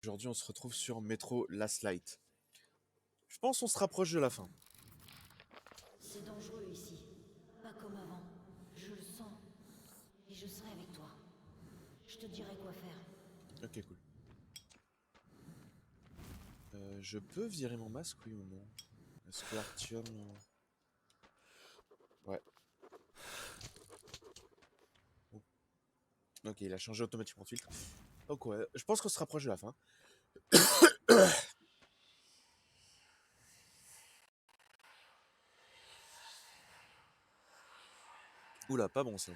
Aujourd'hui, on se retrouve sur Metro Last Light. Je pense qu'on se rapproche de la fin. C'est dangereux ici. Pas comme avant. Je le sens. Et je serai avec toi. Je te dirai quoi faire. Ok, cool. Je peux virer mon masque, oui ou non? Est-ce que Artyom... Ouais. Oh. Ok, il a changé automatiquement de filtre. Donc ouais, je pense qu'on se rapproche de la fin. Oula, pas bon ça.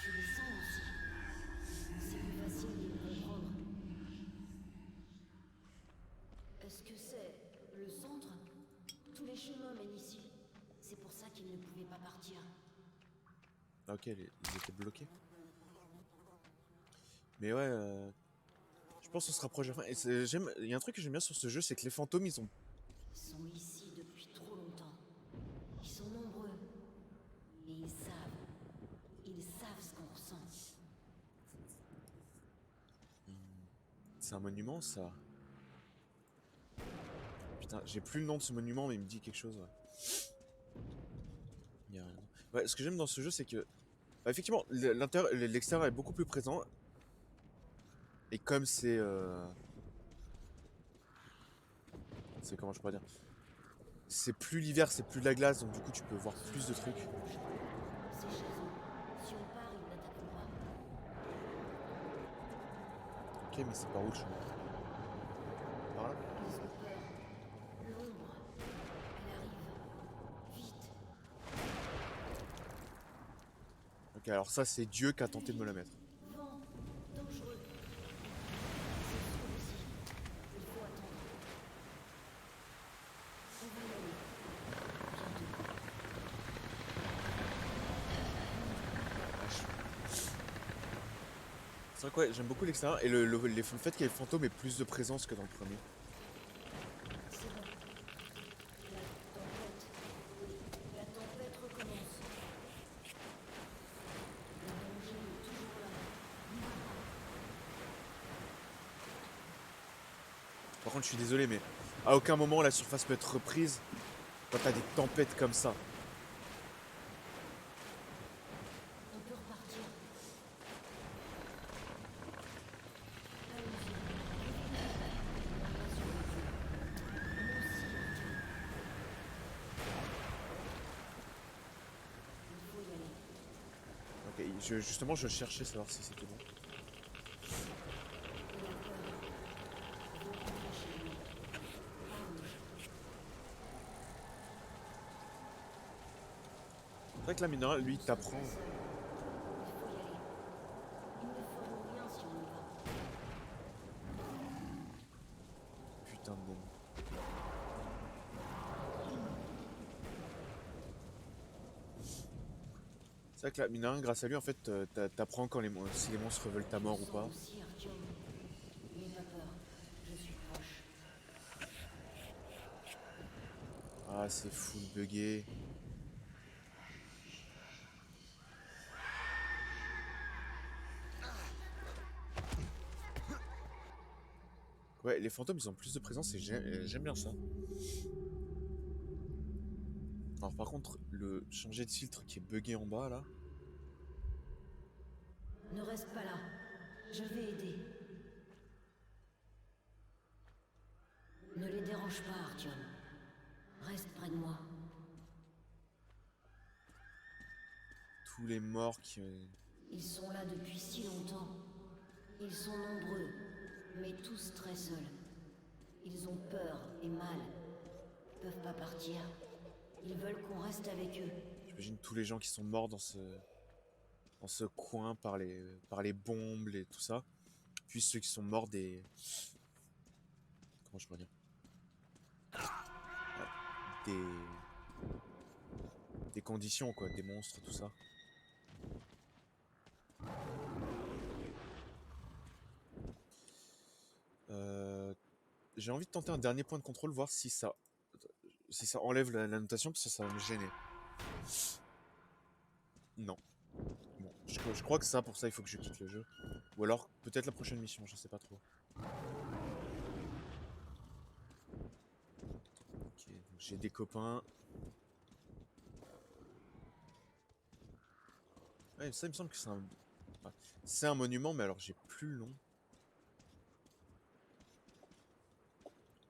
Tu les sens aussi. C'est plus facile de les comprendre. Est-ce que c'est le centre? Tous les chemins mènent ici. C'est pour ça qu'ils ne pouvaient pas partir. Ok, ils étaient bloqués. Mais ouais, je pense qu'on se rapproche de la fin. Il y a un truc que j'aime bien sur ce jeu, c'est que les fantômes, ils ont... Ils sont ici depuis trop longtemps. Ils sont nombreux. Et ils savent. Ils savent ce qu'on ressent. C'est un monument, ça. Putain, j'ai plus le nom de ce monument, mais il me dit quelque chose, ouais. Il y a rien. Ouais, ce que j'aime dans ce jeu, c'est que... Bah, effectivement, l'extérieur est beaucoup plus présent. Et comme c'est... C'est comment je pourrais dire? C'est plus l'hiver, c'est plus de la glace, donc du coup tu peux voir plus de trucs. C'est chez eux. Si on part, ils n'attaqueront pas. Ok, mais c'est par où le chemin? Par là? Ils ont peur. L'ombre. Elle arrive. Vite. Ok, alors ça c'est Dieu qui a tenté de me la mettre. Vent. Dangereux. C'est fou aussi. Il faut attendre. On va y aller. Bientôt. C'est vrai que ouais, j'aime beaucoup l'extérieur et le fait qu'il y ait le fantôme ait plus de présence que dans le premier. C'est bon. La tempête recommence. Le danger est toujours là. Par contre je suis désolé mais à aucun moment la surface peut être reprise quand t'as des tempêtes comme ça. On peut repartir. Allons-y. On n'a pas survécu. Nous aussi, Artyom. Il faut y aller. Ok, justement je cherchais savoir si c'était bon. Il a peur. Vaut rentrer chez lui. Pas rouge. C'est vrai que là mine de rien, lui Nous il ne sommes t'apprend. pas seuls. Il faut y aller. Ils ne feront rien si on y va. Putain de bombe. C'est vrai que là, mine de rien, grâce à lui en fait t'apprends quand si les monstres veulent ta Je le mort ou sens pas. aussi, Artyom. N'aie pas peur. Je suis proche. Ah c'est full buggé. Ouais, les fantômes, ils ont plus de présence et j'aime bien ça. Alors par contre, le changer de filtre qui est buggé en bas, là... Ne reste pas là. Je vais aider. Ne les dérange pas, Artyom. Reste près de moi. Tous les morts qui... Ils sont là depuis si longtemps. Ils sont nombreux, mais tous très seuls. Ils ont peur et mal. Ils peuvent pas partir. Ils veulent qu'on reste avec eux. J'imagine tous les gens qui sont morts dans ce coin par les bombes et tout ça. Puis ceux qui sont morts des... Comment je pourrais dire? Des... Des conditions, quoi. Des monstres, tout ça. Euh... J'ai envie de tenter un dernier point de contrôle, voir si ça enlève la notation, parce que ça va me gêner. Non. Bon, je crois que ça, pour ça, il faut que je quitte le jeu. Ou alors peut-être la prochaine mission, je sais pas trop. Ok, donc j'ai des copains. Ouais, ça il me semble que c'est un... enfin, c'est un monument, mais alors j'ai plus le nom.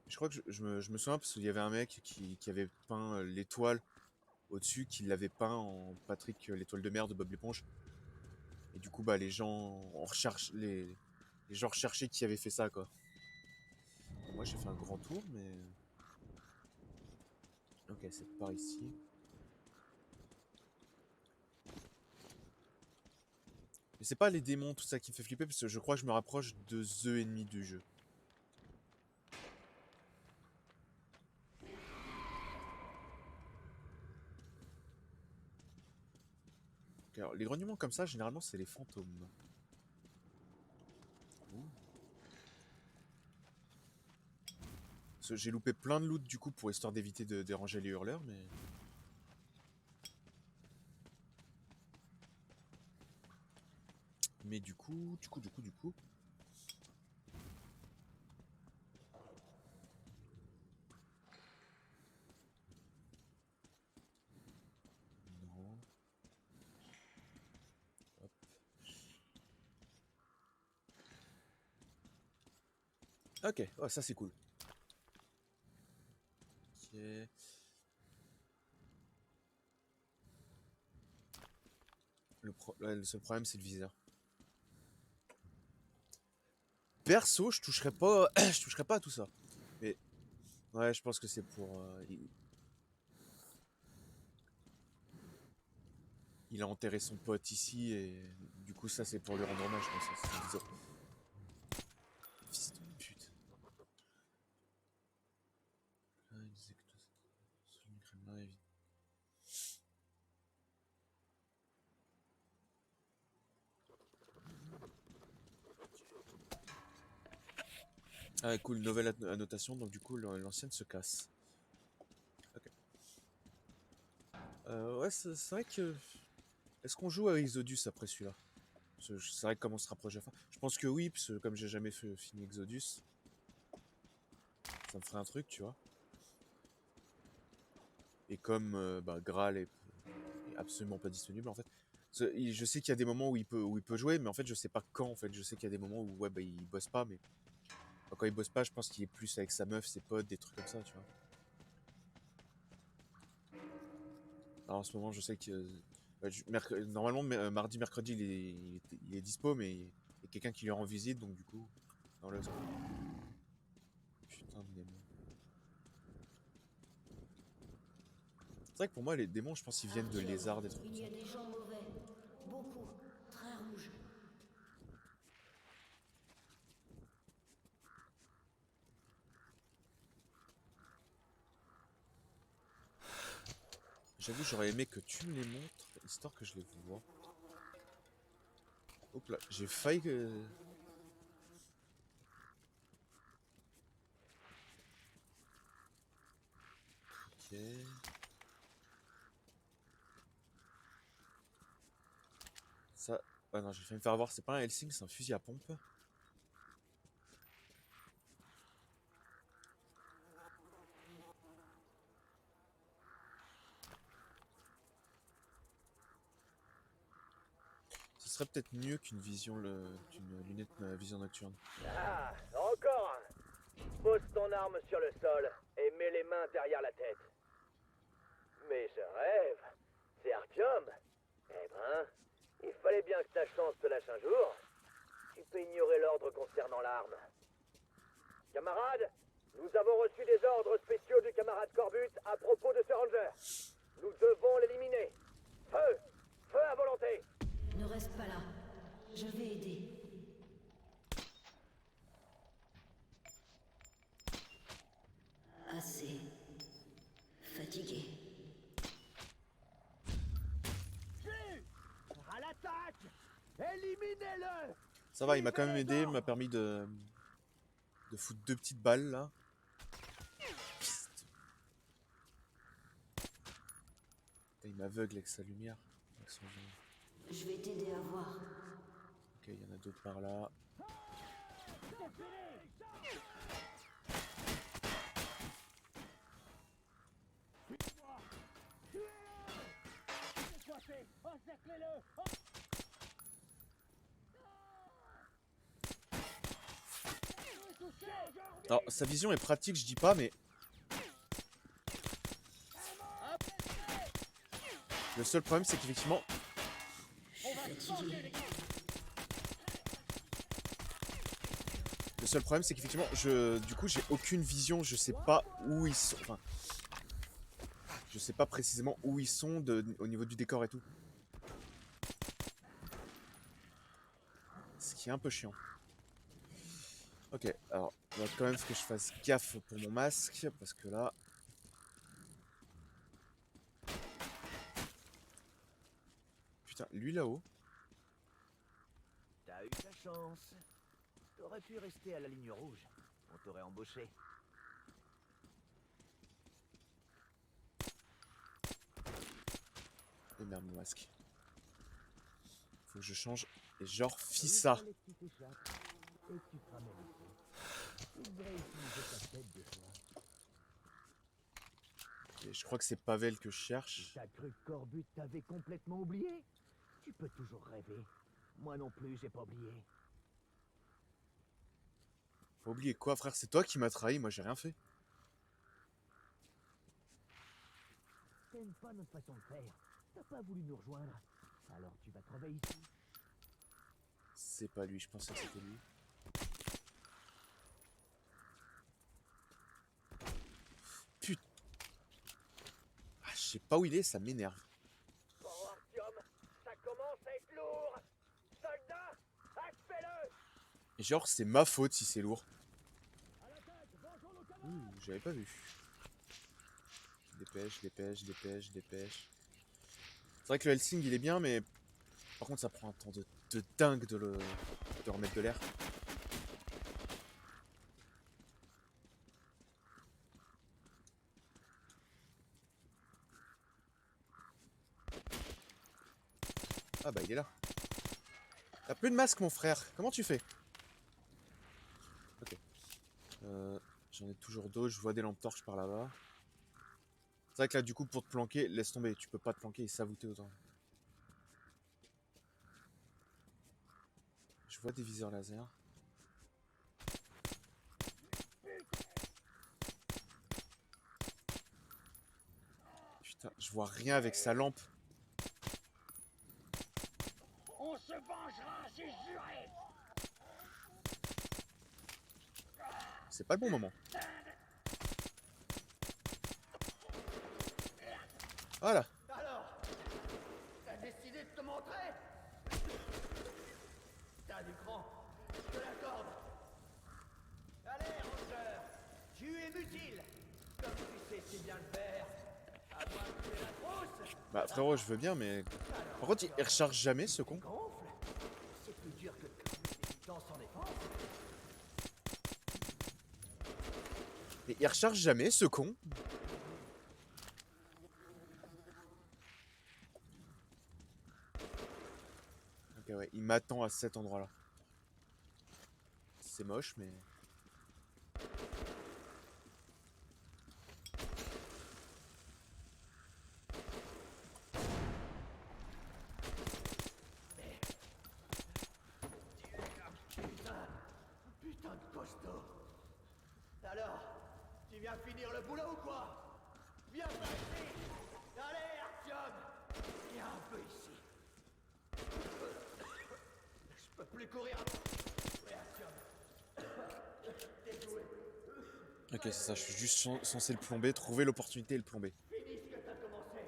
Je crois que je me souviens parce qu'il y avait un mec qui avait peint l'étoile au-dessus, qui l'avait peint en Patrick l'étoile de mer de Bob l'éponge. Et du coup, bah, les gens on recherche les gens recherchaient qui avait fait ça, quoi. Bon, moi, j'ai fait un grand tour, mais ok, c'est par ici. Mais c'est pas les démons, tout ça qui me fait flipper, parce que je crois que je me rapproche de The ennemi du jeu. Ok, alors, les grognements comme ça, généralement, c'est les fantômes. Ouh. Parce que j'ai loupé plein de loot du coup pour histoire d'éviter de déranger les hurleurs, mais... Mais du coup... Non. Hop. Ok, oh, ça c'est cool. Ok. Ouais, le seul problème c'est le viseur. Perso, je toucherais pas, je toucherais pas à tout ça. Mais ouais, je pense que c'est pour. Il a enterré son pote ici et du coup ça c'est pour lui rendre hommage. Je pense. C'est un viseur. Fils de pute. Ah, il disait que tout ça- sur une crème là, évidemment. Ah cool, nouvelle annotation, donc du coup l'ancienne se casse. Ok. Ouais, c'est vrai que... Est-ce qu'on joue à Exodus après celui-là? C'est vrai que comme on se rapproche de la fin. Je pense que oui, parce que comme j'ai jamais fini Exodus, ça me ferait un truc, tu vois. Et comme bah, Graal est absolument pas disponible en fait. Je sais qu'il y a des moments où il peut jouer, mais en fait je sais pas quand en fait. Je sais qu'il y a des moments où ouais bah il bosse pas, mais bah, quand il bosse pas, je pense qu'il est plus avec sa meuf, ses potes, des trucs comme ça, tu vois. Alors en ce moment je sais que bah, normalement mardi, mercredi il est dispo, mais il y a quelqu'un qui lui rend visite, donc du coup, non let's go. Putain de démon. C'est vrai que pour moi les démons, je pense qu'ils viennent de Artyom, lézards, des trucs comme il y ça. a des gens mauvais. Beaucoup. Très rouges. J'avoue, j'aurais aimé que tu me les montres, histoire que je les vois. Hop là, j'ai failli que... Ok. Ça... Ah non, j'ai failli me faire avoir, c'est pas un Helsing, c'est un fusil à pompe. Ce serait peut-être mieux qu'une lunette vision nocturne. Ah, encore un. Pose ton arme sur le sol et mets les mains derrière la tête. Mais je rêve. C'est Artyom. Eh ben, il fallait bien que ta chance te lâche un jour. Tu peux ignorer l'ordre concernant l'arme. Camarades, nous avons reçu des ordres spéciaux du camarade Corbut à propos de ce ranger. Nous devons l'éliminer. Feu! Feu à volonté! Ne reste pas là. Je vais aider. Assez. Fatigué. À l'attaque! Éliminez-le! Ça va, il m'a quand même aidé, il m'a permis de foutre deux petites balles là. Psst. Putain, il m'aveugle avec sa lumière. Avec son... Je vais t'aider à voir. Ok. il y en a d'autres par là. Alors, sa vision est pratique, je dis pas, mais... Le seul problème, c'est qu'effectivement... Je suis fatigué. Le seul problème, c'est qu'effectivement, du coup, j'ai aucune vision, je sais pas où ils sont... Enfin, je sais pas précisément où ils sont au niveau du décor et tout. Ce qui est un peu chiant. Ok, alors, il va quand même que je fasse gaffe pour mon masque, parce que là... Putain, lui là-haut. T'as eu ta chance. T'aurais pu rester à la ligne rouge. On t'aurait embauché. Et merde, mon masque. Faut que je change. Et genre, Fissa. Et je crois que c'est Pavel que je cherche. T'as cru que Corbutte t'avait complètement oublié? Tu peux toujours rêver. Moi non plus, j'ai pas oublié. Faut oublier quoi, frère? C'est toi qui m'as trahi, moi j'ai rien fait. T'aimes pas notre façon de faire. T'as pas voulu nous rejoindre. Alors tu vas crever ici. C'est pas lui, je pensais que c'était lui. Putain. Ah, je sais pas où il est, ça m'énerve. Bon, Artyom, ça commence à être lourd. Soldats, achevez-le. Et genre, c'est ma faute si c'est lourd. Ouh, j'avais pas vu. Dépêche, dépêche, dépêche, dépêche. C'est vrai que le Helsing il est bien, mais par contre ça prend un temps de dingue de remettre de l'air. Ah bah il est là. T'as plus de masque mon frère, comment tu fais? Ok. J'en ai toujours d'autres, je vois des lampes torches par là-bas. C'est vrai que là du coup pour te planquer, laisse tomber, tu peux pas te planquer et savouter autant. Je vois des viseurs laser. Putain, je vois rien avec sa lampe. On se vengera, j'ai juré. C'est pas le bon moment. Voilà. Alors, t'as décidé de te montrer? T'as du cran, je te l'accorde. Allez, Roger, tu es mutile. Comme tu sais si bien le faire. À moins que tu aies la trousse. Bah frérot, je veux bien, mais... Par contre, il recharge jamais ce con. Gonfle. C'est plus dur que de cramer des temps sans défense. Et il recharge jamais ce con. Ok ouais, il m'attend à cet endroit-là. C'est moche, mais... Putain de costaud. Alors, tu viens finir le boulot ou quoi? Viens par ici. Allez, Artyom. Viens un peu ici. Je peux plus courir. Oui, Artyom. Déjoué. Ok, c'est ça, je suis juste censé le plomber, trouver l'opportunité et le plomber. Finis ce que t'as commencé.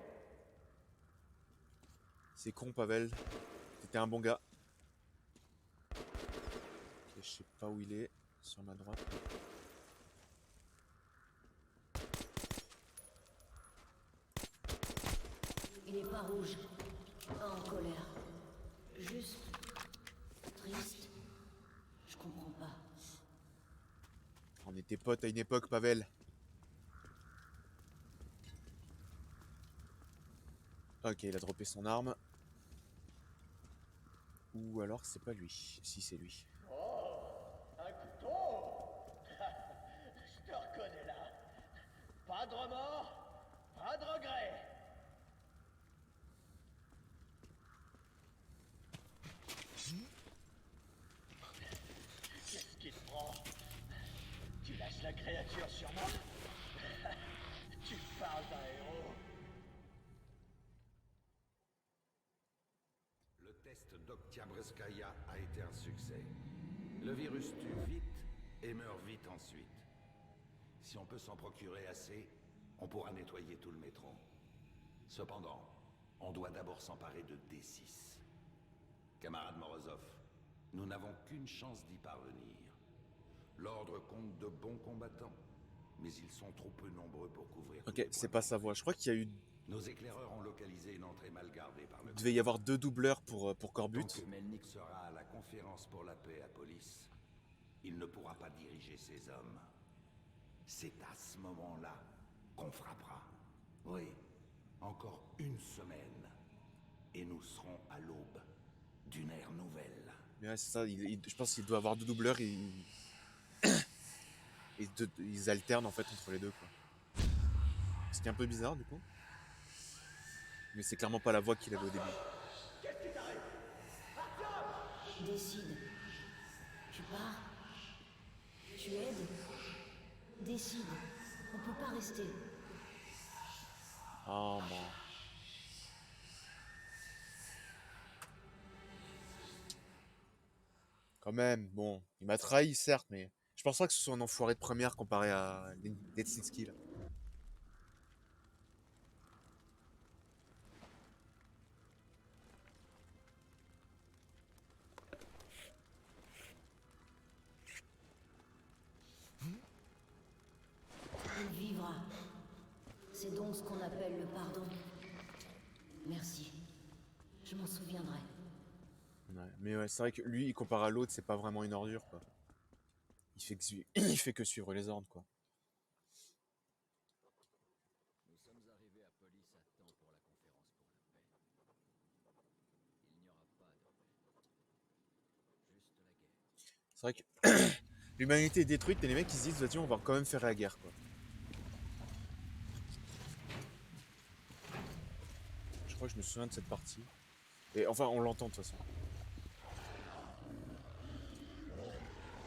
C'est con, Pavel. T'étais un bon gars. Ok, je sais pas où il est. Sur ma droite. Il est pas rouge, pas en colère. Juste triste. Je comprends pas. On était potes à une époque, Pavel. Ok, il a droppé son arme. Ou alors c'est pas lui. Si c'est lui. Oh, un couteau. Je te reconnais là. Pas de remords, pas de regrets. Qu'est-ce qui te prend? Tu lâches la créature sur moi? Tu parles d'un héros. Le test d'Oktyabrskaya a été un succès. Le virus tue vite et meurt vite ensuite. Si on peut s'en procurer assez, on pourra nettoyer tout le métro. Cependant, on doit d'abord s'emparer de D6. Camarade Morozov, nous n'avons qu'une chance d'y parvenir. L'ordre compte de bons combattants, mais ils sont trop peu nombreux pour couvrir tous Ok, les c'est points pas sa voix. Je crois qu'il y a eu... Nos éclaireurs ont localisé une entrée mal gardée par le... Il devait y avoir 2 doubleurs pour Tant Corbut. que Melnik sera à la conférence pour la paix à Police, il ne pourra pas diriger ses hommes. C'est à ce moment-là qu'on frappera. Oui, encore une semaine, et nous serons à l'aube d'une ère nouvelle. Mais ouais, c'est ça. Je pense qu'il doit avoir 2 doubleurs et... ils alternent en fait entre les deux, quoi. Ce qui est un peu bizarre du coup. Mais c'est clairement pas la voix qu'il avait au début. Décide. Tu pars. Tu aides. Décide. On peut pas rester. Oh bon. Quand même, bon. Il m'a trahi certes, mais... Je pense pas que ce soit un enfoiré de première comparé à Detsinski là. Il vivra. C'est donc ce qu'on appelle le pardon. Merci. Je m'en souviendrai. Ouais. Mais ouais, c'est vrai que lui, comparé à l'autre, c'est pas vraiment une ordure, quoi. Il fait que suivre les ordres, quoi. Nous sommes arrivés à Police à temps pour la conférence pour la paix. Il n'y aura pas de paix. Juste la guerre. C'est vrai que l'humanité est détruite, mais les mecs ils se disent, vas-y, on va quand même faire la guerre, quoi. Je crois que je me souviens de cette partie. Et enfin, on l'entend de toute façon.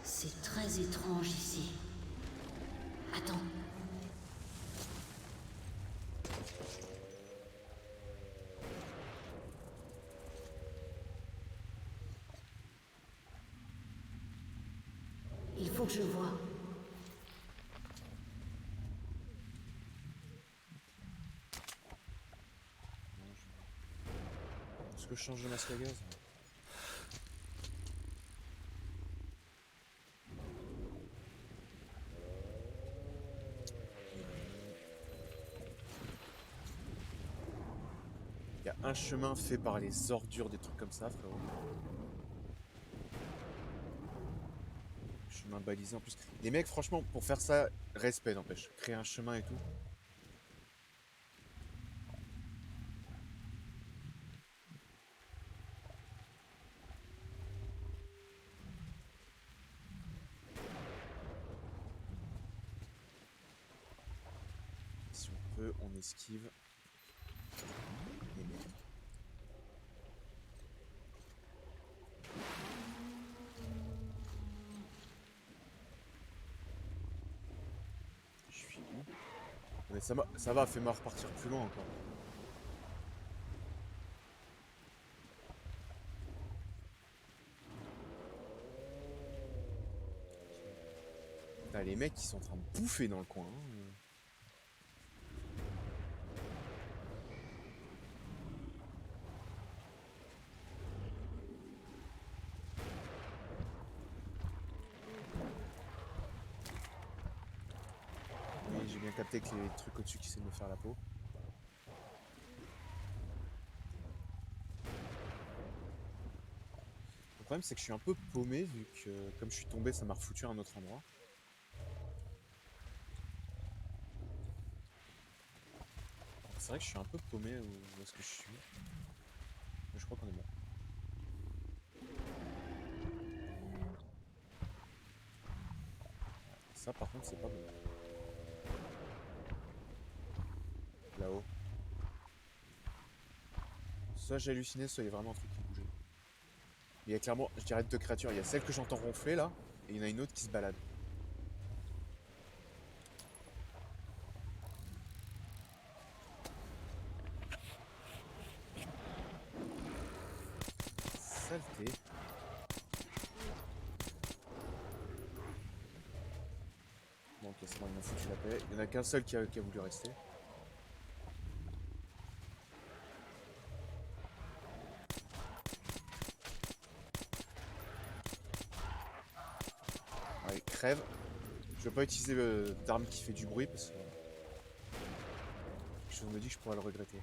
C'est très étrange ici. Attends. Il faut que je voie. Est-ce que je change de masque à gaz? Il y a un chemin fait par les ordures, des trucs comme ça, frérot. Chemin balisé en plus. Les mecs, franchement, pour faire ça, respect n'empêche. Créer un chemin et tout. Si on peut, on esquive. Les mecs. Je suis où? Mais ça va, fais-moi repartir plus loin encore. Putain, les mecs ils sont en train de bouffer dans le coin, hein. Oui, j'ai bien capté que les trucs au-dessus qui essaient de me faire la peau. Le problème c'est que je suis un peu paumé vu que comme je suis tombé ça m'a refoutu à un autre endroit. C'est vrai que je suis un peu paumé où est-ce que je suis. Mais je crois qu'on est bon. Ça par contre c'est pas bon. Là-haut. Soit j'ai halluciné, soit il y a vraiment un truc qui bougeait. Il y a clairement, je dirais, deux créatures. Il y a celle que j'entends ronfler là, et il y en a une autre qui se balade. Saleté. Bon ok, c'est bon, ils m'ont foutu la paix. Il n'y en a qu'un seul qui a voulu rester. Allez, crève. Je vais pas utiliser d'arme qui fait du bruit parce que quelque chose me dit que je pourrais le regretter.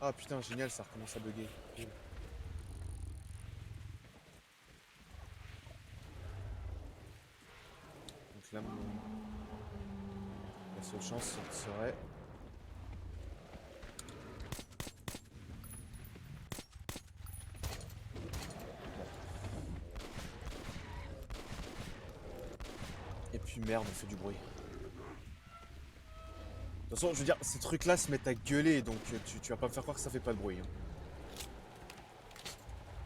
Ah putain, génial, ça recommence à bugger. Cool. Donc là, la seule chance serait... Et puis merde, on fait du bruit. De toute façon, je veux dire, ces trucs-là se mettent à gueuler, donc tu vas pas me faire croire que ça fait pas de bruit. Hein.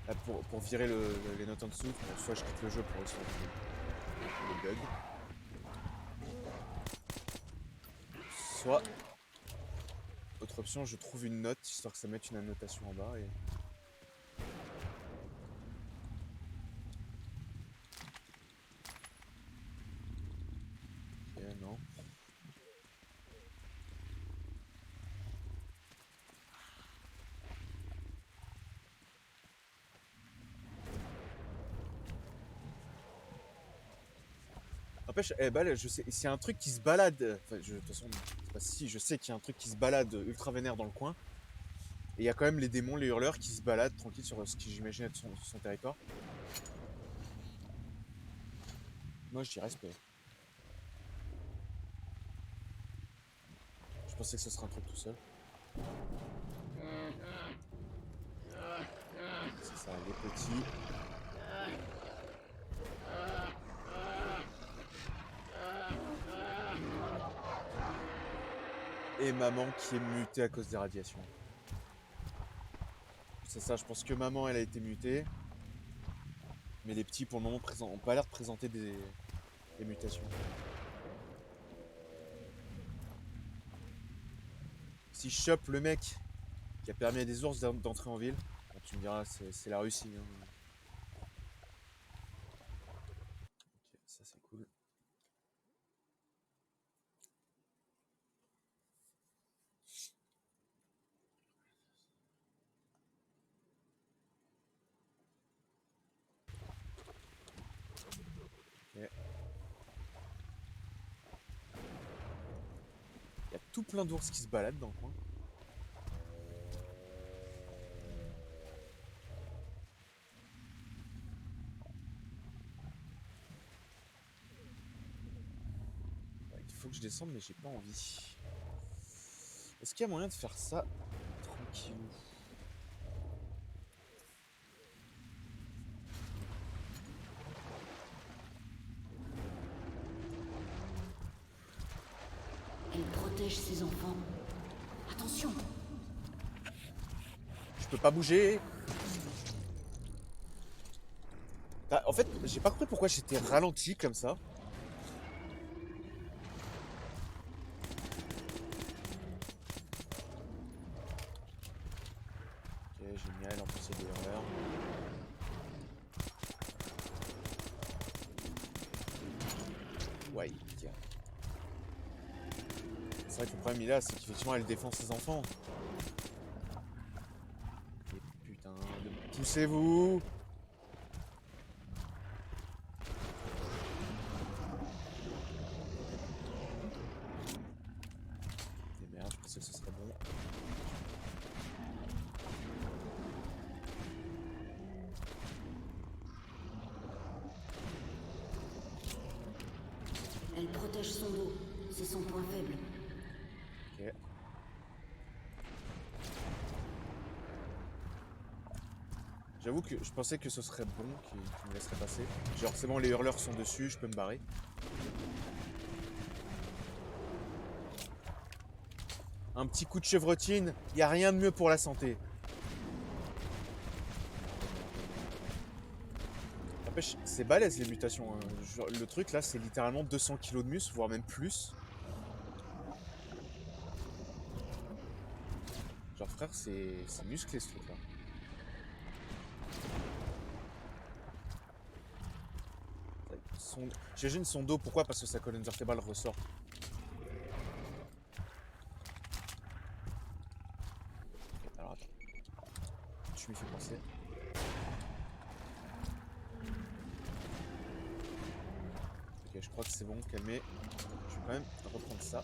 Là, pour virer les notes en dessous, bon, soit je quitte le jeu pour essayer le bug. Soit, autre option, je trouve une note, histoire que ça mette une annotation en bas. Et... Ok, non. N'empêche, eh ben, je sais, s'il y a un truc qui se balade, enfin, de toute façon, c'est pas si, je sais qu'il y a un truc qui se balade ultra vénère dans le coin, et il y a quand même les démons, les hurleurs qui se baladent tranquille sur ce qui j'imagine être son territoire. Moi je dis respect. Je pensais que ce serait un truc tout seul. C'est ça, les petits. Et maman qui est mutée à cause des radiations. C'est ça, je pense que maman elle a été mutée. Mais les petits pour le moment ont pas l'air de présenter des mutations. Si je chope le mec qui a permis à des ours d'entrer en ville, bon, tu me diras c'est la Russie. Hein. Ok, ça c'est cool. Ok. Il y a tout plein d'ours qui se baladent dans le coin. Ouais, il faut que je descende mais j'ai pas envie. Est-ce qu'il y a moyen de faire ça tranquillou? Elle protège ses enfants. Attention! Je peux pas bouger. Bah, en fait, j'ai pas compris pourquoi j'étais ralenti comme ça. Ok, génial, en plus c'est des erreurs. Ouais, tiens. C'est vrai que le problème il est là, c'est qu'effectivement elle défend ses enfants. Et putain de... Poussez-vous! Et merde, je pensais que ce serait bon. Elle protège son dos. C'est son point faible. Ok. J'avoue que je pensais que ce serait bon qu'il me laisserait passer. Genre c'est bon, les hurleurs sont dessus, je peux me barrer. Un petit coup de chevrotine, y a rien de mieux pour la santé. N'empêche, c'est balèze les mutations. Hein. Genre, le truc là, c'est littéralement 200 kilos de muscle, voire même plus. Genre frère, c'est musclé ce truc là. J'imagine son dos, pourquoi? Parce que sa colonne vertébrale ressort. Ok, alors attends. Tu m'y fais penser. Ok, je crois que c'est bon, calmez. Je vais quand même reprendre ça.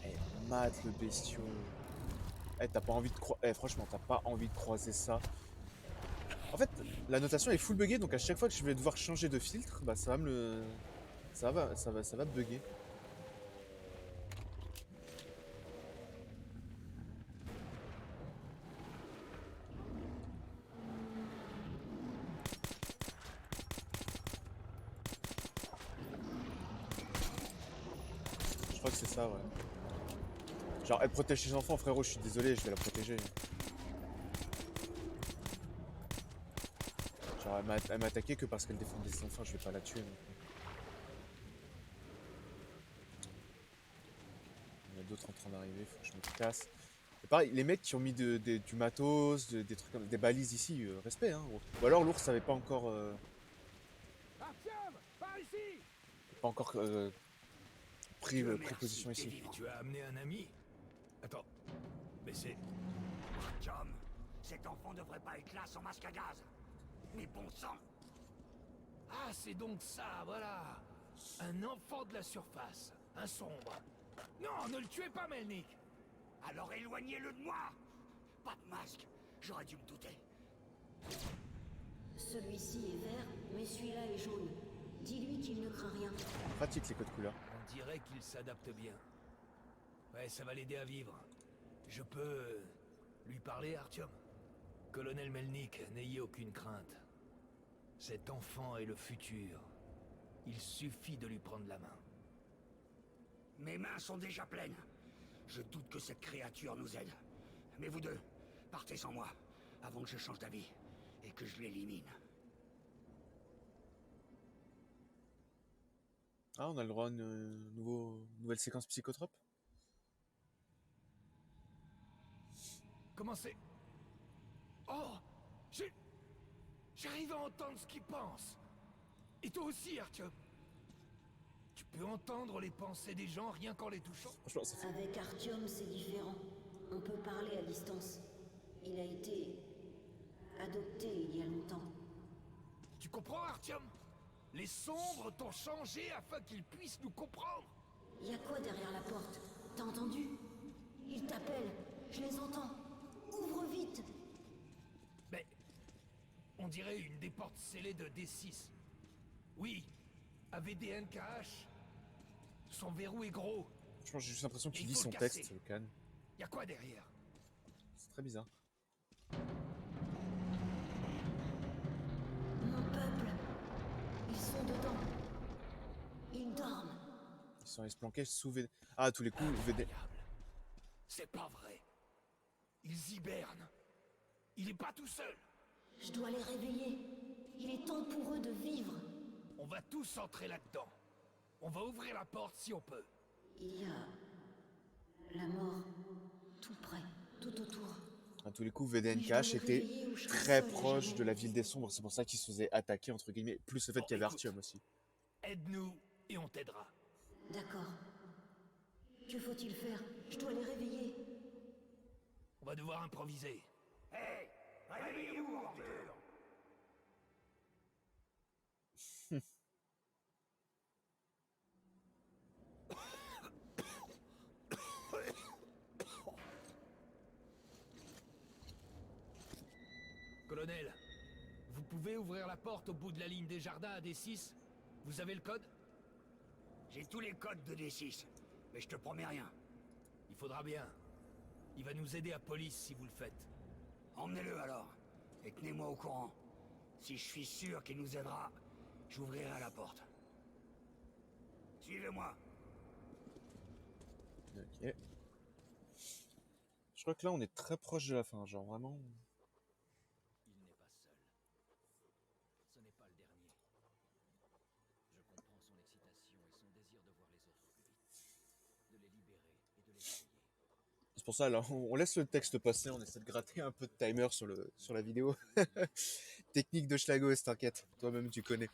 Eh, mate le bestiau. Eh, t'as pas envie de croiser. Eh, franchement, t'as pas envie de croiser ça. En fait, la notation est full buggée, donc à chaque fois que je vais devoir changer de filtre, bah ça va me le. Ça va bugger. Je crois que c'est ça, ouais. Genre, elle protège ses enfants, frérot, je suis désolé, je vais la protéger. Genre, elle m'a attaqué que parce qu'elle défendait ses enfants, je vais pas la tuer. Non plus. Il y en a d'autres en train d'arriver, faut que je me casse. Et pareil, les mecs qui ont mis du matos, des trucs comme des balises ici, respect, hein. Ou alors l'ours avait pas encore. Artyom, par ici! Pas encore pris position ici. Tu as amené un ami? Attends, mais c'est... Artyom, cet enfant devrait pas être là sans masque à gaz. Mais bon sang! Ah, c'est donc ça, voilà! Un enfant de la surface, un sombre. Non, ne le tuez pas, Melnik! Alors éloignez-le de moi! Pas de masque, j'aurais dû me douter. Celui-ci est vert, mais celui-là est jaune. Dis-lui qu'il ne craint rien. Pratique les codes couleurs. On dirait qu'il s'adapte bien. Ouais, ça va l'aider à vivre. Je peux... lui parler, Artyom? Colonel Melnik, n'ayez aucune crainte. Cet enfant est le futur. Il suffit de lui prendre la main. Mes mains sont déjà pleines. Je doute que cette créature nous aide. Mais vous deux, partez sans moi, avant que je change d'avis et que je l'élimine. Ah, on a le droit à une nouvelle séquence psychotrope. Comment c'est? Oh! J'arrive à entendre ce qu'il pense. Et toi aussi, Artyom. Tu peux entendre les pensées des gens rien qu'en les touchant. Franchement, ça fait... Avec Artyom, c'est différent. On peut parler à distance. Il a été adopté il y a longtemps. Tu comprends, Artyom? Les sombres t'ont changé afin qu'ils puissent nous comprendre. Il y a quoi derrière la porte? T'as entendu? Ils t'appellent. Je les entends. Ouvre vite! Mais... on dirait une des portes scellées de D6. Oui, AVDNKH. Son verrou est gros. Franchement, j'ai juste l'impression qu'il Il lit faut son le casser. texte, le Khan. Y a quoi derrière? C'est très bizarre. Mon peuple. Ils sont dedans. Ils dorment. Ils sont allés se planquer sous VD... Ah, à tous les coups, VD... Incroyable. C'est pas vrai. Ils hibernent. Il est pas tout seul. Je dois les réveiller. Il est temps pour eux de vivre. On va tous entrer là-dedans. On va ouvrir la porte si on peut. Il y a la mort tout près, tout autour. À tous les coups, Mais je dois VDNKH les était réveiller ou je serai très seule à proche jamais. de la ville des sombres. C'est pour ça qu'ils se faisaient attaquer, entre guillemets. Plus le fait Bon, qu'il y avait écoute. Artyom aussi. Aide-nous et on t'aidera. D'accord. Que faut-il faire? Je dois les réveiller. On va devoir improviser. Hé! Réveillez-vous, ordure! Colonel, vous pouvez ouvrir la porte au bout de la ligne des jardins à D6? Vous avez le code? J'ai tous les codes de D6, mais je te promets rien. Il faudra bien. Il va nous aider à police si vous le faites. Emmenez-le alors, et tenez-moi au courant. Si je suis sûr qu'il nous aidera, j'ouvrirai la porte. Suivez-moi. Ok. Je crois que là on est très proche de la fin, genre vraiment. Il n'est pas seul. Ce n'est pas le dernier. Je comprends son excitation et son désir de voir les autres plus vite. De les libérer et de les réveiller. C'est pour ça, là, on laisse le texte passer, on essaie de gratter un peu de timer sur la vidéo. Technique de Schlagos, t'inquiète, toi-même tu connais.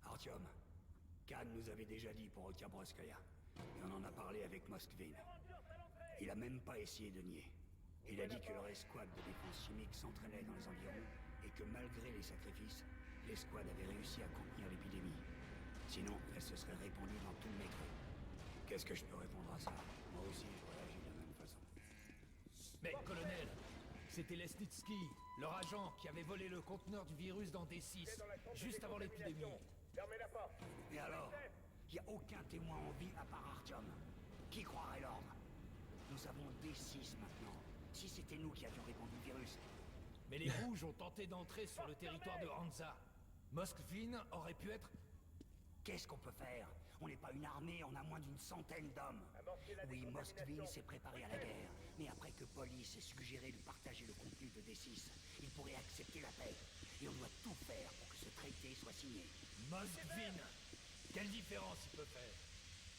Artyom, Khan nous avait déjà dit pour Otyabroskaya, et on en a parlé avec Moskvin. Il a même pas essayé de nier. Il a dit que leur escouade de défense chimique s'entraînait dans les environs, et que malgré les sacrifices, l'escouade avait réussi à contenir l'épidémie. Sinon, elle se serait répandue dans tout le métro. Qu'est-ce que je peux répondre à ça? Moi aussi, je réagis de la même façon. Mais, colonel, c'était Lesnitsky, leur agent, qui avait volé le conteneur du virus dans D6, juste avant l'épidémie. Fermez la porte. Et alors? Y a aucun témoin en vie à part Artyom. Qui croirait l'ordre? Nous avons D6 maintenant. Si c'était nous qui avions répandu le virus. Mais les rouges ont tenté d'entrer sur le territoire de Hansa. Moskvin aurait pu être... Qu'est-ce qu'on peut faire? On n'est pas une armée, on a moins d'une centaine d'hommes. Oui, Moskvin s'est préparé à la guerre. Mais après que Police ait suggéré de partager le contenu de D6, il pourrait accepter la paix. Et on doit tout faire pour que ce traité soit signé. Moskvin! Quelle différence il peut faire?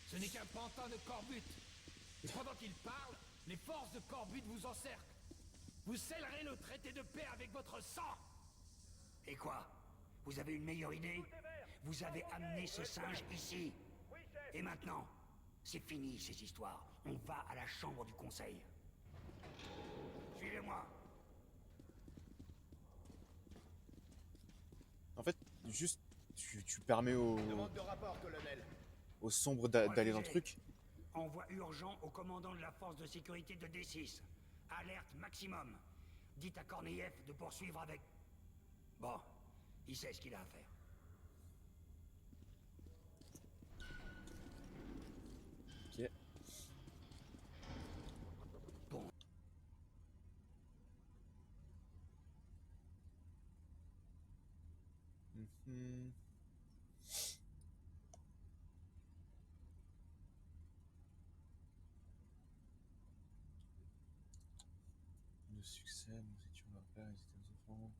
Ce n'est qu'un pantin de Corbutte. Et pendant qu'il parle, les forces de Corbutte vous encerclent. Vous scellerez le traité de paix avec votre sang! Et quoi? Vous avez une meilleure idée? Vous avez amené ce singe ici. Et maintenant, c'est fini ces histoires. On va à la chambre du conseil. Suivez-moi. En fait, juste, tu permets au Demande de rapport, colonel. sombre d'aller dans le truc. Envoi urgent au commandant de la force de sécurité de D6. Alerte maximum. Dites à Korneyev de poursuivre avec... Bon, il sait ce qu'il a à faire. Ok. Bon. Mhm. Le succès, si tu vas faire, ils étaient aux enfants.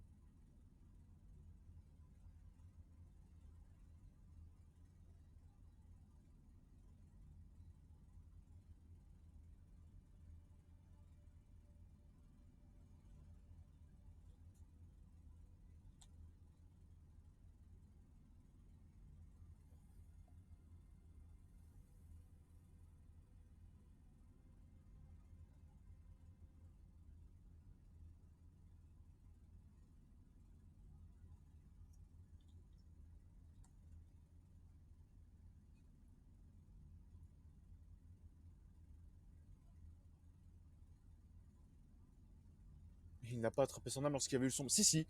Il n'a pas attrapé son âme lorsqu'il avait eu le sombre. Si, si.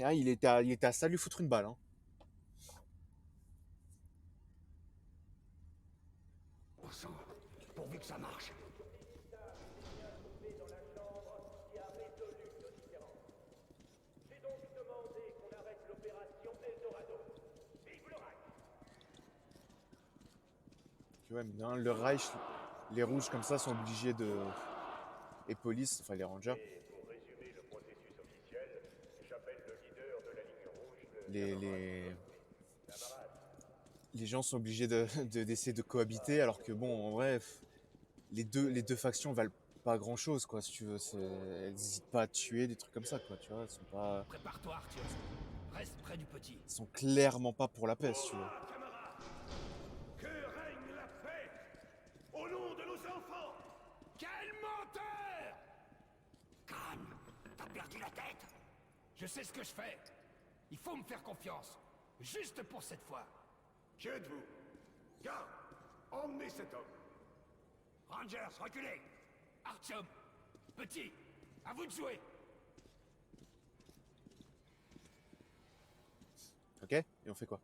Ah, il était à ça lui foutre une balle. Hein. Bon sang, pourvu que ça marche. J'ai donc demandé qu'on arrête l'opération Eldorado. Vive le Reich! Tu vois, mais dans le Reich, les rouges comme ça sont obligés de... Et police, enfin les rangers, Et pour résumer le processus officiel, j'appelle le leader de la ligne rouge, le les camarade. gens sont obligés d'essayer de cohabiter, alors que bon, en vrai, les deux factions valent pas grand chose, quoi, si tu veux. Elles n'hésitent pas à tuer, des trucs comme ça, quoi, tu vois. Elles sont pas... Prépare-toi, Artyom. Reste près du petit. Elles sont clairement pas pour la paix, si tu veux. Camarades, que règne la paix au nom de nos enfants. Quel menteur! Khan, t'as perdu la tête? Je sais ce que je fais. Il faut me faire confiance. Juste pour cette fois. Qui êtes-vous? Garde, emmenez cet homme. Rangers, reculez! Artyom, petit, à vous de jouer. Ok? Et on fait quoi?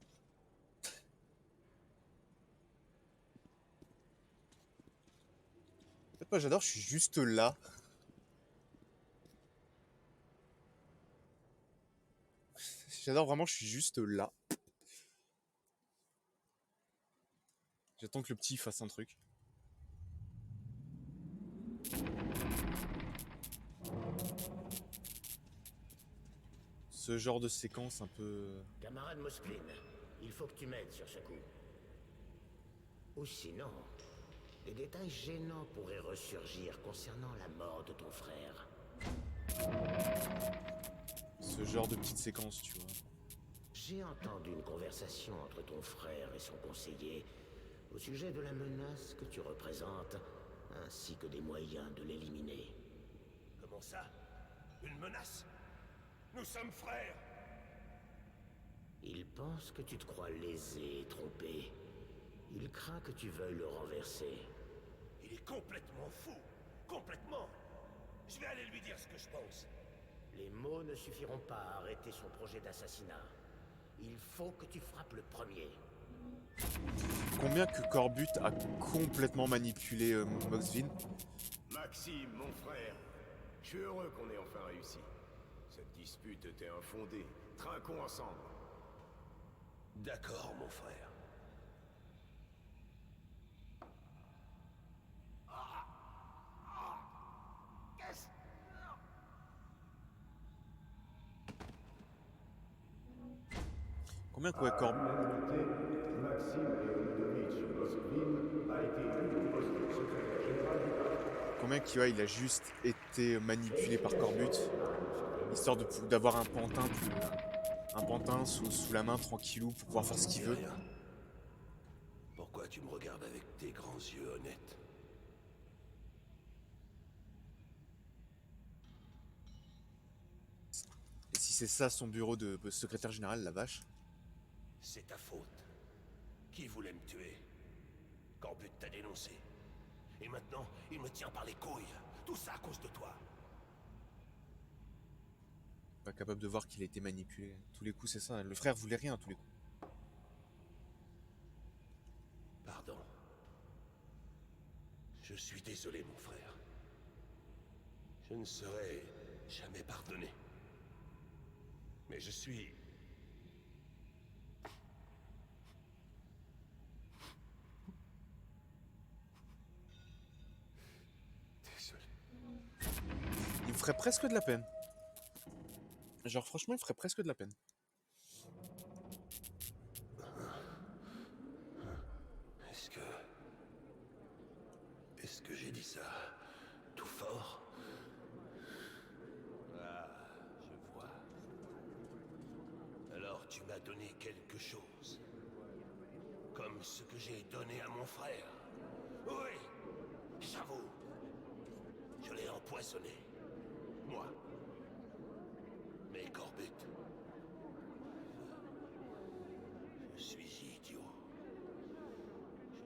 En fait, moi j'adore, je suis juste là. J'adore vraiment, je suis juste là. J'attends que le petit fasse un truc. Ce genre de séquence un peu... Camarade Moskvin, il faut que tu m'aides sur ce coup. Ou sinon, des détails gênants pourraient ressurgir concernant la mort de ton frère. Ce genre de petite séquence, tu vois. J'ai entendu une conversation entre ton frère et son conseiller au sujet de la menace que tu représentes, ainsi que des moyens de l'éliminer. Comment ça? Une menace? Nous sommes frères! Il pense que tu te crois lésé et trompé. Il craint que tu veuilles le renverser. Il est complètement fou! Complètement! Je vais aller lui dire ce que je pense. Les mots ne suffiront pas à arrêter son projet d'assassinat. Il faut que tu frappes le premier. Combien que Corbutt a complètement manipulé Moxvin? Maxime, mon frère, je suis heureux qu'on ait enfin réussi. Cette dispute était infondée. Trinquons ensemble. D'accord, mon frère. Combien que ouais, Corbutt... Maxime Leonidovitch Moskvin a été élu au poste de secrétaire général du parti. Combien qu'il ouais, il a juste été manipulé par Corbutt, histoire d'avoir un pantin sous la main tranquillou pour pouvoir faire ce qu'il veut. Rien. Pourquoi tu me regardes avec tes grands yeux honnêtes? Et si c'est ça son bureau de secrétaire général, la vache? C'est ta faute. Qui voulait me tuer? Corbutt t'a dénoncé. Et maintenant, il me tient par les couilles. Tout ça à cause de toi. Pas capable de voir qu'il a été manipulé. Tous les coups, c'est ça. Le frère voulait rien à tous les coups. Pardon. Je suis désolé, mon frère. Je ne saurais jamais pardonner. Mais je suis... désolé. Il me ferait presque de la peine. Genre, franchement, il me ferait presque de la peine. Est-ce que j'ai dit ça tout fort? Ah, je vois. Alors tu m'as donné quelque chose. Comme ce que j'ai donné à mon frère. Oui, j'avoue. Je l'ai empoisonné. Moi. Mais Corbutt... je suis idiot.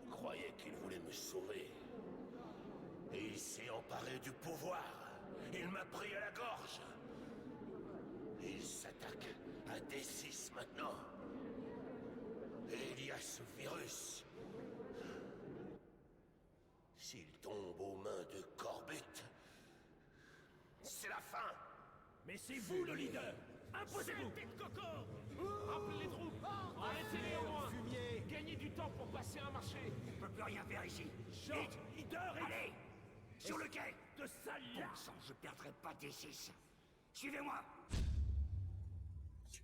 Je croyais qu'il voulait me sauver. Et il s'est emparé du pouvoir. Il m'a pris à la gorge. Et il s'attaque à D6 maintenant. Et il y a ce virus. S'il tombe aux mains de Corbutt, c'est la fin. Mais c'est vous le leader! Imposez-vous! Tête coco! Rappelez les troupes! Arrêtez-les au moins! Fumier! Gagnez du temps pour passer un marché! On peut plus rien faire ici. Short! Leader et... Allez! Sur le quai! De sale là! Bon sang, je perdrai pas des 6. Suivez-moi!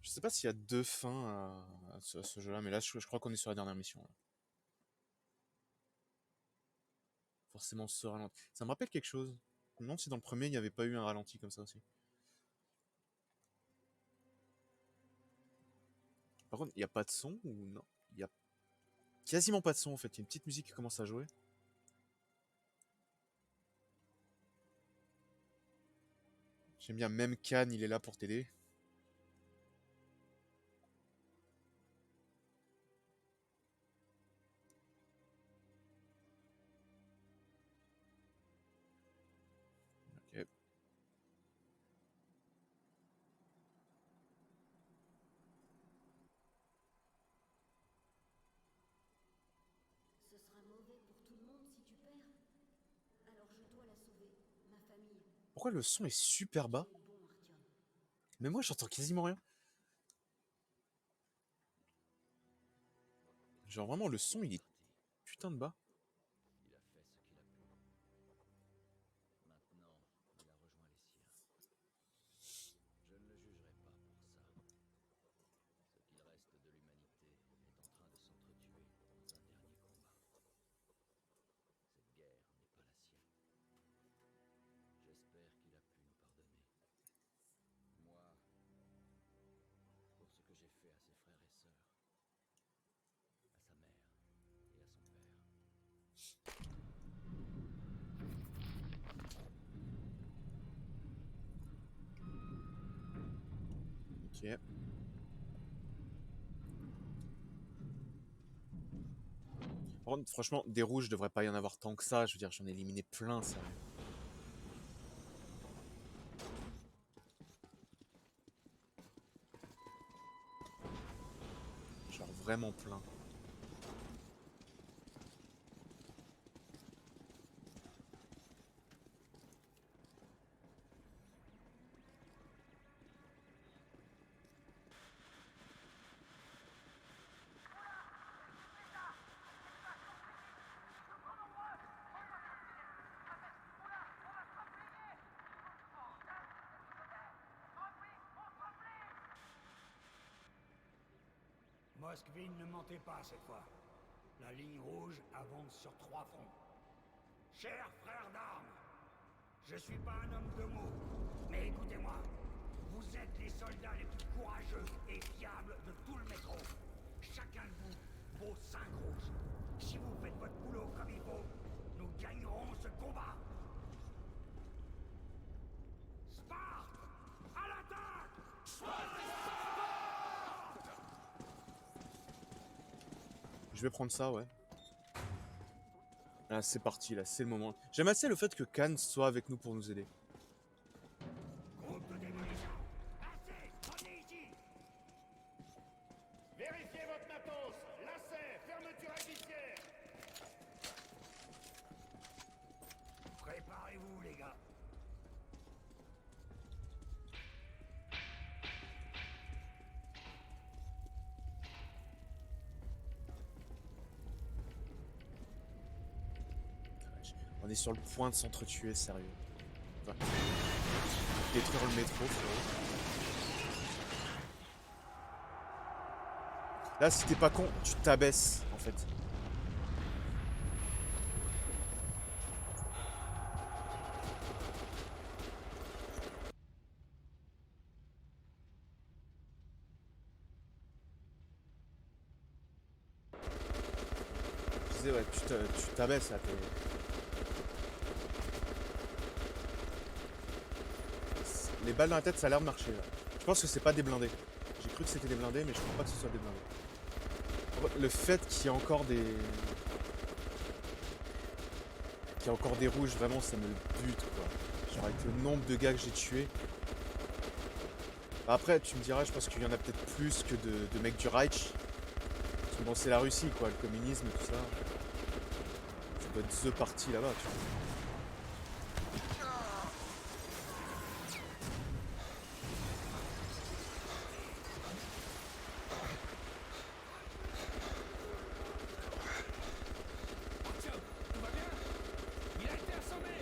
Je sais pas s'il y a deux fins à ce jeu-là, mais là, je crois qu'on est sur la dernière mission. Là. Forcément, ce ralenti. Ça me rappelle quelque chose. Je me demande si dans le premier, il n'y avait pas eu un ralenti comme ça aussi. Par contre, il n'y a pas de son ou non? Il y a quasiment pas de son en fait. Il y a une petite musique qui commence à jouer. J'aime bien, même Khan, il est là pour t'aider. Ok. Pourquoi le son est super bas? Mais moi j'entends quasiment rien. Genre vraiment le son il est putain de bas. Il a fait ce qu'il a pu. Maintenant, il a rejoint les siens. Je ne le jugerai pas pour ça. Ce qu'il reste de l'humanité est en train de s'entretuer dans un dernier combat. Cette guerre n'est pas la sienne. J'espère qu'il a pu nous pardonner. Moi, pour ce que j'ai fait à ses frères et sœurs, à sa mère et à son père. Ok. Par contre, franchement, des rouges devrait pas y en avoir tant que ça. Je veux dire, j'en ai éliminé plein, ça. Genre vraiment plein. Moskvin ne mentait pas cette fois. La ligne rouge avance sur 3 fronts. Chers frères d'armes, je suis pas un homme de mots, mais écoutez-moi. Vous êtes les soldats les plus courageux et fiables de tout le métro. Chacun de vous vaut 5 rouges. Si vous faites votre boulot comme il faut, nous gagnerons ce combat. Sparte! À l'attaque! Je vais prendre ça, ouais. Là, c'est parti, là, c'est le moment. J'aime assez le fait que Khan soit avec nous pour nous aider. Groupe de démolition. Assez! Prenez ici! Vérifiez votre matos. Lacet, fermeture à glissière. Préparez-vous, les gars. On est sur le point de s'entretuer, sérieux. Enfin, détruire le métro, frérot. Là, si t'es pas con, tu t'abaisses, en fait. Je disais, ouais, tu t'abaisses, là, Les balles dans la tête, ça a l'air de marcher, là. Je pense que c'est pas des blindés. J'ai cru que c'était des blindés, mais je crois pas que ce soit des blindés. Le fait qu'il y ait encore des... rouges, vraiment, ça me bute, quoi. Genre, avec le nombre de gars que j'ai tués. Bah, après, tu me diras, je pense qu'il y en a peut-être plus que de mecs du Reich. Parce que bon, c'est la Russie, quoi, le communisme, tout ça. Ça doit être the party là-bas, tu vois. Artyom, tout va bien? Il a été assommé.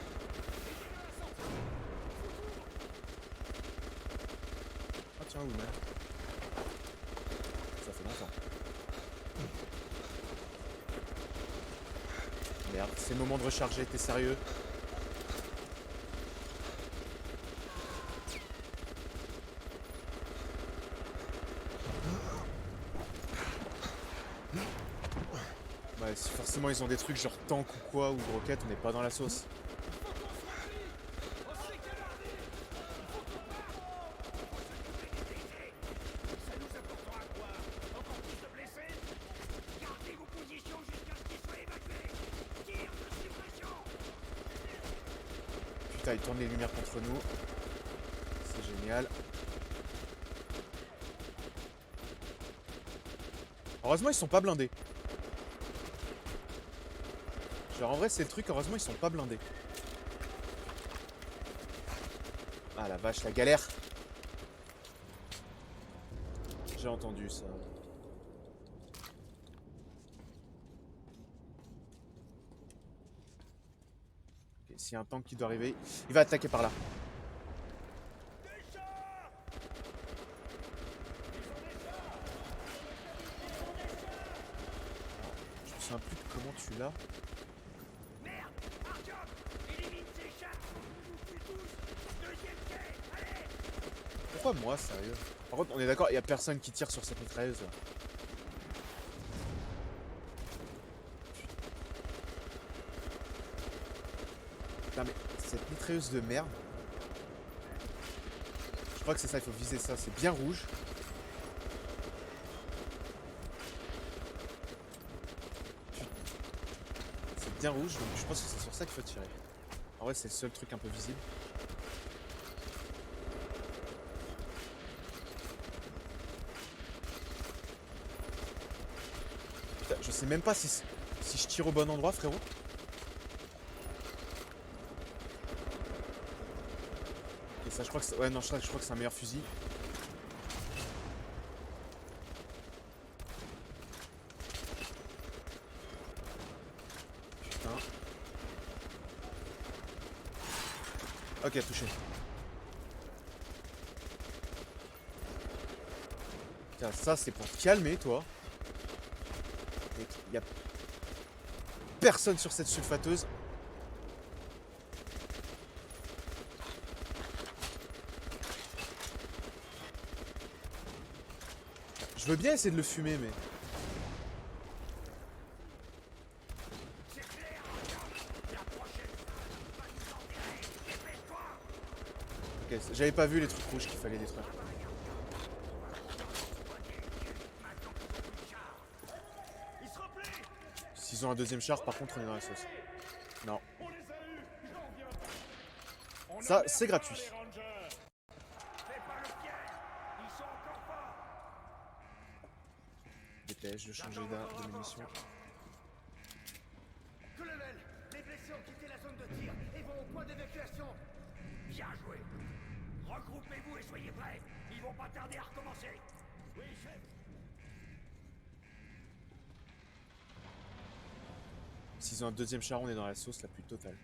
Aidez-le à sortir. Ah tiens, oui, mais... Ça fait longtemps. Merde, c'est le moment de recharger, t'es sérieux? Ouais, si forcément ils ont des trucs genre tank ou quoi, ou roquettes, on n'est pas dans la sauce. Ça nous apportera quoi? Encore plus de blessés? Gardez vos positions jusqu'à ce qu'ils soient évacués. Tir de suppression. Putain, ils tournent les lumières contre nous. C'est génial. Heureusement, ils sont pas blindés. Genre, en vrai, c'est le truc, heureusement, ils sont pas blindés. Ah la vache, la galère. J'ai entendu ça. Ok, s'il y a un tank qui doit arriver, il va attaquer par là. Je me souviens plus de comment tu l'as. Merde, Artyom, élimine ces chats. Tu tous, deuxième quai, allez. Pourquoi moi, sérieux? Par contre, on est d'accord, il y a personne qui tire sur cette mitrailleuse. Là. Putain, mais cette mitrailleuse de merde. Je crois que c'est ça, il faut viser ça. C'est bien rouge. C'est bien rouge, donc je pense que c'est sur ça qu'il faut tirer. En vrai, c'est le seul truc un peu visible. Putain, je sais même pas si je tire au bon endroit, frérot. Et ça, je crois que c'est... Ouais, non, je crois que c'est un meilleur fusil. Putain. Ok, touché. Tiens, ça, c'est pour te calmer, toi. Il y a personne sur cette sulfateuse. Je veux bien essayer de le fumer, mais... Ok, j'avais pas vu les trucs rouges qu'il fallait détruire. S'ils ont un deuxième char, par contre, on est dans la sauce. Non. Ça, c'est gratuit. Dépêche de changer de munitions. Colonel, les blessés ont quitté la zone de tir et vont au point d'évacuation. Bien joué. Regroupez-vous et soyez prêts. Ils vont pas tarder à recommencer. Oui, chef. S'ils ont un deuxième char, on est dans la sauce la plus totale.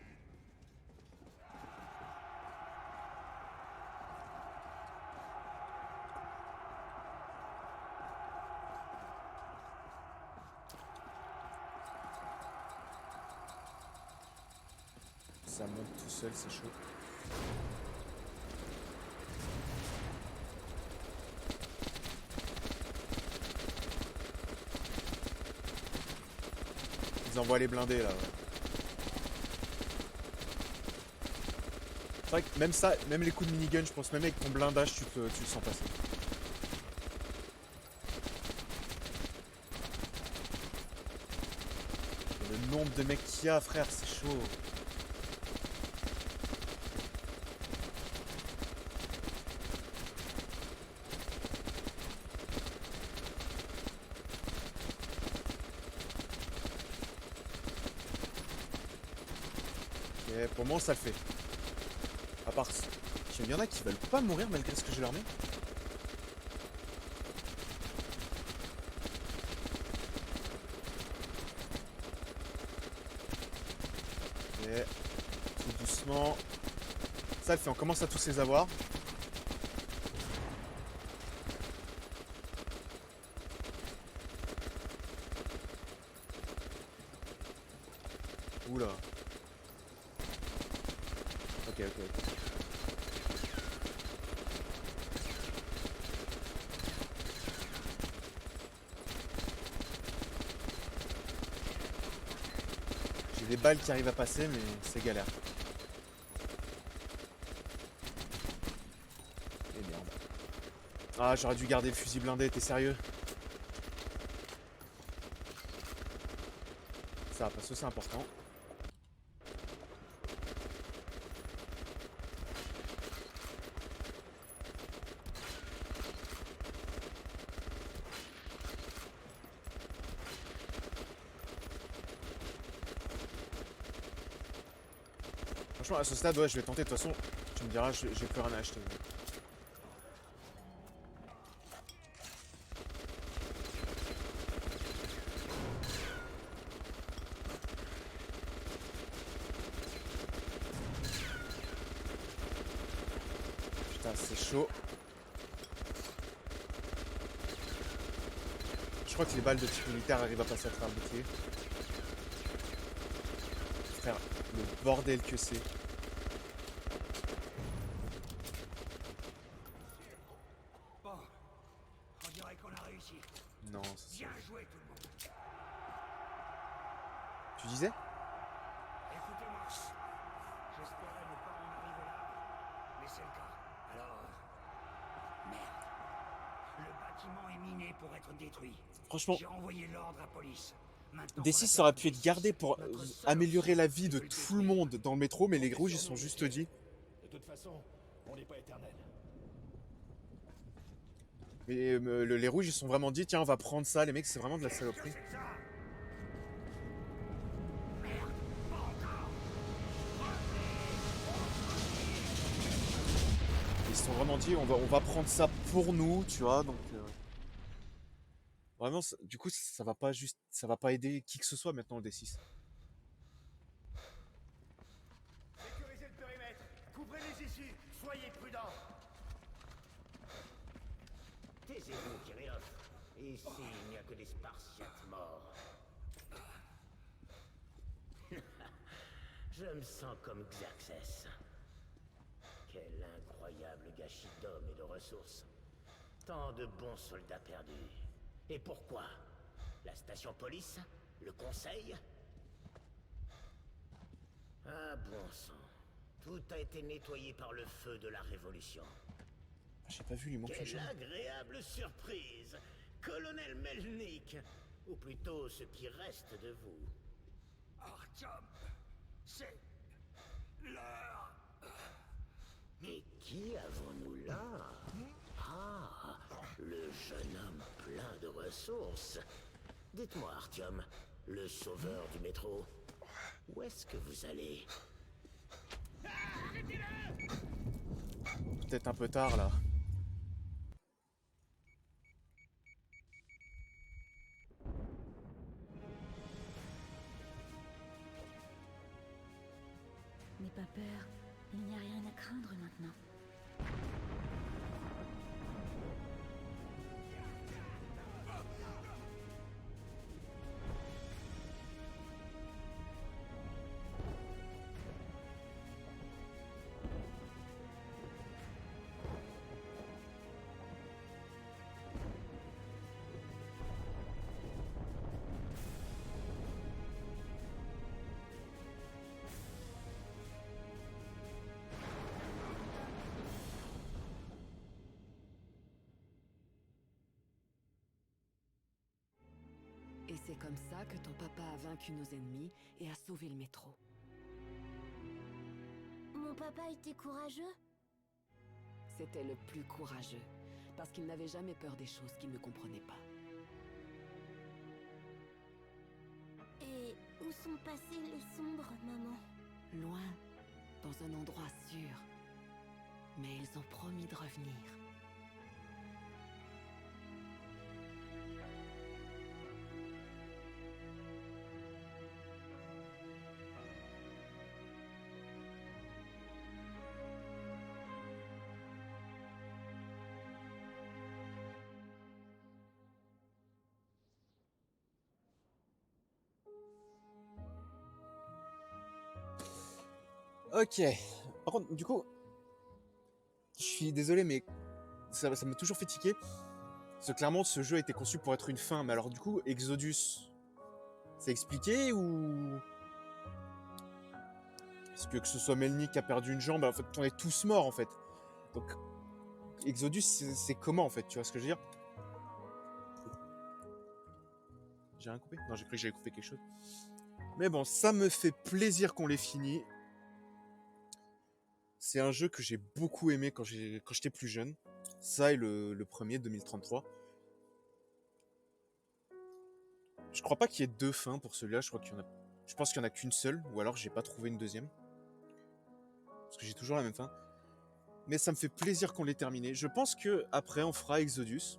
Ça monte tout seul, c'est chaud. Ils envoient les blindés là. Ouais. C'est vrai que même ça, même les coups de minigun, je pense même avec ton blindage, tu le sens passer. Et le nombre de mecs qu'il y a, frère, c'est chaud. Ok, pour moi ça le fait. À part... Il y en a qui veulent pas mourir malgré ce que je leur mets. Ok. Tout doucement. Ça le fait, on commence à tous les avoir. Oula. Ok, ok, ok. J'ai des balles qui arrivent à passer, mais c'est galère. Et merde. Ah, j'aurais dû garder le fusil blindé, t'es sérieux? Ça, parce que c'est important. Franchement, à ce stade, ouais, je vais tenter. De toute façon, Tu me diras, j'ai plus rien à acheter. Putain, c'est chaud. Je crois que les balles de type militaire arrivent à passer à travers le bouclier. Frère, le bordel que c'est. Bon, on dirait qu'on a réussi. Non, c'est Bien joué tout le monde. Tu disais? Écoutez-moi. J'espérais ne pas en arriver là, mais c'est le cas. Alors, merde. Le bâtiment est miné pour être détruit. Franchement, J'ai envoyé l'ordre à police. Maintenant, D6 ça aurait pu être gardé pour améliorer la vie de tout le monde dans le métro, mais les rouges ils sont juste dit. De toute façon, on n'est pas éternel. Mais les rouges ils sont vraiment dit, tiens on va prendre ça, les mecs c'est vraiment de la saloperie. Ils se sont vraiment dit, on va prendre ça pour nous, tu vois, donc... Vraiment, du coup ça va pas aider qui que ce soit maintenant le D6. Sécurisez le périmètre. Couvrez les issues. Soyez prudents. Taisez-vous, Kirillov. Ici, il n'y a que des Spartiates morts. Je me sens comme Xerxès. Quel incroyable gâchis d'hommes et de ressources. Tant de bons soldats perdus. Et pourquoi? La station police? Le conseil? Ah bon sang. Tout a été nettoyé par le feu de la Révolution. J'ai pas vu, il manque une Quelle chose. agréable surprise, Colonel Melnik. Ou plutôt ce qui reste de vous. Artyom, c'est l'heure. Mais qui avons-nous là? Ah, le jeune homme plein de ressources. Dites-moi, Artyom, le sauveur du métro, où est-ce que vous allez? Peut-être un peu tard là. N'aie pas peur, il n'y a rien à craindre maintenant. Et c'est comme ça que ton papa a vaincu nos ennemis et a sauvé le métro. Mon papa était courageux? C'était le plus courageux, parce qu'il n'avait jamais peur des choses qu'il ne comprenait pas. Et où sont passés les sombres, maman? Loin, dans un endroit sûr. Mais ils ont promis de revenir. Ok. Par contre, du coup, je suis désolé, mais ça m'a toujours fait tiquer. Parce que clairement, ce jeu a été conçu pour être une fin. Mais alors, du coup, Exodus, c'est expliqué ou... Parce que ce soit Melnik qui a perdu une jambe, en fait, on est tous morts, en fait. Donc, Exodus, c'est comment, en fait? Tu vois ce que je veux dire? J'ai rien coupé? Non, j'ai cru que j'avais coupé quelque chose. Mais bon, ça me fait plaisir qu'on l'ait fini. C'est un jeu que j'ai beaucoup aimé quand j'étais plus jeune. Ça et le premier, 2033. Je crois pas qu'il y ait deux fins pour celui-là. Je pense qu'il y en a qu'une seule. Ou alors j'ai pas trouvé une deuxième. Parce que j'ai toujours la même fin. Mais ça me fait plaisir qu'on l'ait terminé. Je pense que après on fera Exodus.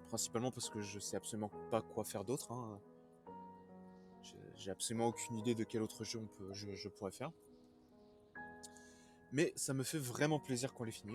Principalement parce que je sais absolument pas quoi faire d'autre. Hein. J'ai absolument aucune idée de quel autre jeu je pourrais faire. Mais ça me fait vraiment plaisir qu'on l'ait fini.